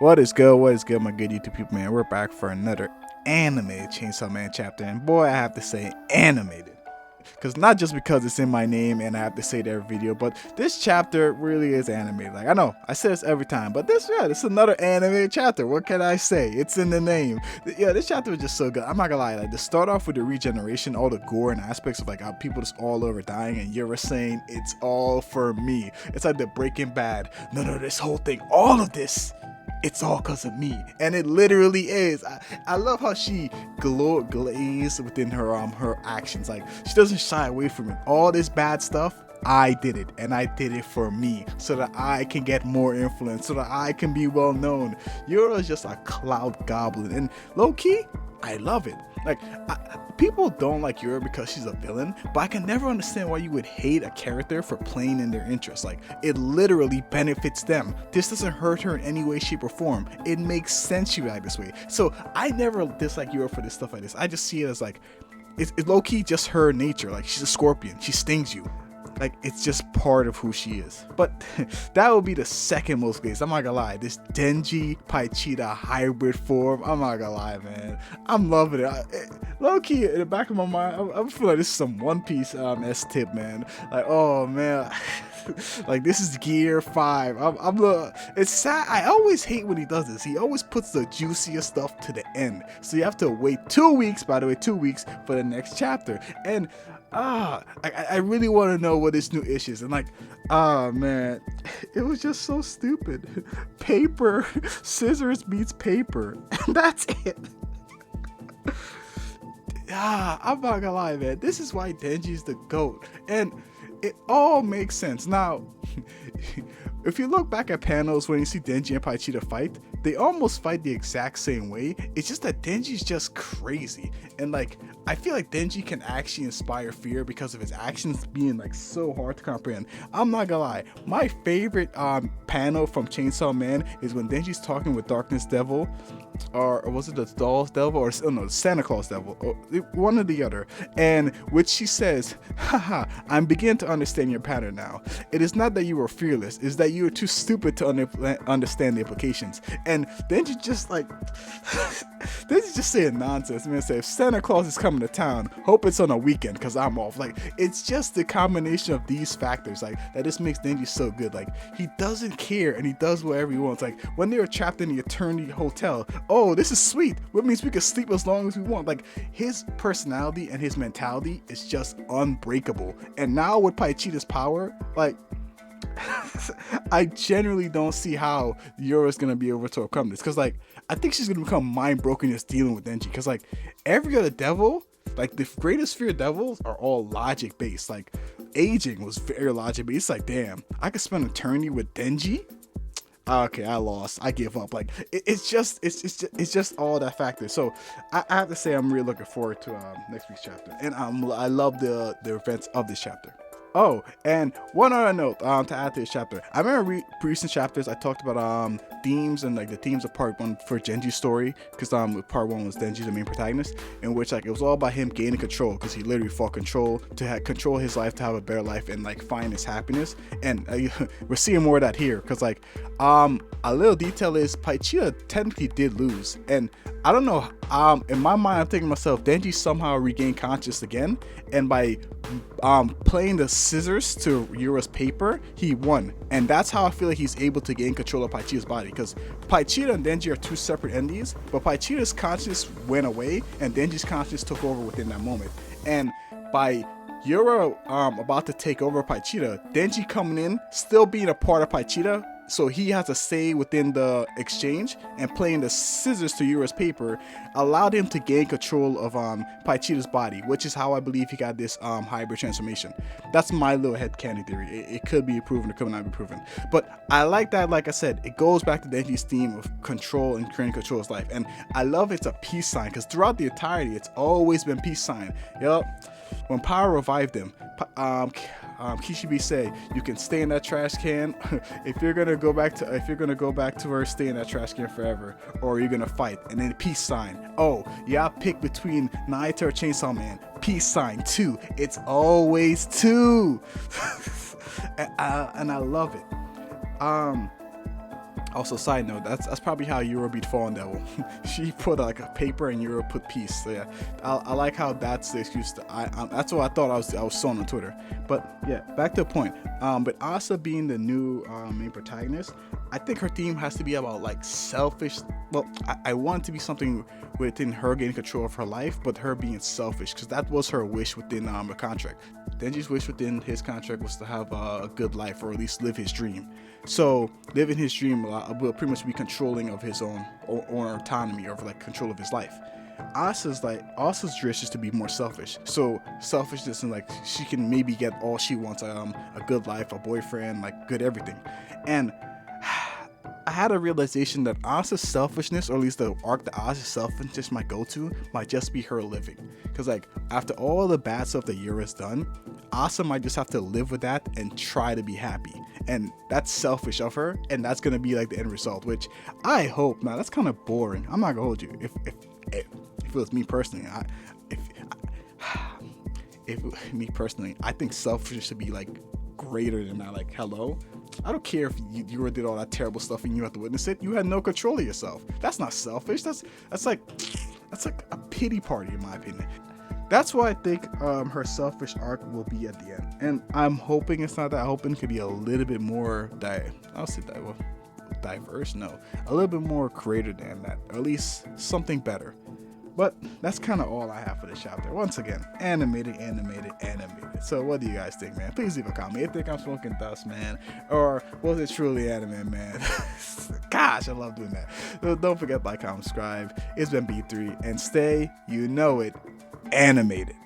What is good? What is good, my good YouTube people, man? We're back for another animated Chainsaw Man chapter, and boy, I have to say animated. Because not just because it's in my name and I have to say it every video, but this chapter really is animated. Like, I know, I say this every time, but this is another animated chapter. What can I say? It's in the name. Yeah, this chapter was just so good. I'm not gonna lie, like, to start off with the regeneration, all the gore and aspects of like how people just all over dying, and you're saying it's all for me. It's like the Breaking Bad. No, this whole thing, all of this, it's all because of me, and it literally is. I love how she glazed within her actions. Like, she doesn't shy away from it. All this bad stuff, I did it, and I did it for me, so that I can get more influence, so that I can be well known. You're just a cloud goblin, and low key, I love it. Like, people don't like Yura because she's a villain, but I can never understand why you would hate a character for playing in their interests. Like, it literally benefits them. This doesn't hurt her in any way, shape, or form. It makes sense you act this way. So I never dislike Yura for this stuff like this. I just see it as like, it's low-key just her nature. Like, she's a scorpion. She stings you. Like, it's just part of who she is. But that would be the second most glazed. I'm not gonna lie. This Denji Paichida hybrid form, I'm not gonna lie, man. I'm loving it. Low key, in the back of my mind, I feel like this is some One Piece S-tip, man. Like, oh man. Like, this is Gear 5. It's sad. I always hate when he does this. He always puts the juiciest stuff to the end. So you have to wait 2 weeks, by the way, 2 weeks for the next chapter. And I really want to know what this new issue is. And like, man, it was just so stupid. Paper, scissors beats paper. And that's it. I'm not gonna lie, man. This is why Denji's the GOAT. And it all makes sense. Now, if you look back at panels when you see Denji and Paichida fight, they almost fight the exact same way. It's just that Denji's just crazy. And like, I feel like Denji can actually inspire fear because of his actions being like so hard to comprehend. I'm not gonna lie, my favorite panel from Chainsaw Man is when Denji's talking with Darkness Devil, or was it the Doll's Devil, or no, Santa Claus Devil, or one or the other, and which she says, haha, I'm beginning to understand your pattern now. It is not that you are fearless, it's that you are too stupid to understand the implications. And Denji just like, Denji just saying nonsense, man. Say, if Santa Claus is coming to town, hope it's on a weekend because I'm off. Like, it's just the combination of these factors, like, that just makes Denji so good. Like, he doesn't care and he does whatever he wants. Like, when they were trapped in the Eternity Hotel, oh, this is sweet, which means we can sleep as long as we want. Like, his personality and his mentality is just unbreakable. And now with Paichida's power, like, I genuinely don't see how Yura's gonna be able to overcome this, because like, I think she's gonna become mind broken just dealing with Denji, because like, every other devil, like the greatest fear devils, are all logic based. Like, aging was very logic based. It's like, damn, I could spend an eternity with Denji. Okay, I lost. I give up. Like, it's just all that factor. So I have to say, I'm really looking forward to next week's chapter, and I love the events of this chapter. Oh, and one other note to add to this chapter. I remember recent chapters I talked about themes, and like the themes of part 1 for Denji's story, because part 1 was Denji, the main protagonist, in which like it was all about him gaining control, because he literally fought control to control his life, to have a better life, and like find his happiness. And we're seeing more of that here, because like a little detail is Paichida technically did lose, and I don't know, in my mind I'm thinking to myself, Denji somehow regained conscious again, and by playing the scissors to Yura's paper, he won. And that's how I feel like he's able to gain control of Paichida's body, because Paichida and Denji are two separate entities, but Paichida's consciousness went away and Denji's consciousness took over within that moment. And by Yura about to take over Paichida, Denji coming in, still being a part of Paichida, so he has a say within the exchange, and playing the scissors to Yura's paper allowed him to gain control of Paichida's body, which is how I believe he got this hybrid transformation. That's my little headcanon theory. It could be proven, it could not be proven. But I like that, like I said, it goes back to Denji's theme of control and creating control of his life. And I love it's a peace sign, because throughout the entirety, it's always been peace sign. Yup. When power revived him, Kishibe say, you can stay in that trash can. if you're gonna go back to her, stay in that trash can forever, or you're gonna fight. And then peace sign. Oh, yeah, pick between Naito or Chainsaw Man. Peace sign 2. It's always 2. And I love it. Also, side note, that's probably how Euro beat Fallen Devil. She put like a paper and Euro put peace. So yeah, I like how that's the excuse. That's what I thought I was shown on Twitter. But yeah, back to the point. But Asa being the new main protagonist, I think her theme has to be about like selfish. Well, I want it to be something within her getting control of her life, but her being selfish, because that was her wish within the contract. Denji's wish within his contract was to have a good life, or at least live his dream. So living his dream will pretty much be controlling of his own autonomy, or like control of his life. Asa's wish is to be more selfish. So selfishness, and like she can maybe get all she wants, a good life, a boyfriend, like good everything. And I had a realization that Asa's selfishness, or at least the arc that Asa's selfishness might go to, might just be her living. Because like after all the bad stuff that Yura's done, Asa might just have to live with that and try to be happy. And that's selfish of her, and that's gonna be like the end result, which I hope. Now that's kind of boring. I'm not gonna hold you. If it was me personally, if me personally, I think selfish should be like greater than that. Like, hello, I don't care if you did all that terrible stuff and you have to witness it. You had no control of yourself. That's not selfish. That's like a pity party, in my opinion. That's why I think her selfish arc will be at the end, and I'm hoping it's not that. I'm hoping it could be a little bit more diverse. No, a little bit more creative than that, or at least something better. But that's kind of all I have for this chapter. Once again, animated. So what do you guys think, man? Please leave a comment. You think I'm smoking dust, man? Or was it truly anime, man? Gosh, I love doing that. So don't forget to like, comment, subscribe. It's been B3, and stay, you know it, animated.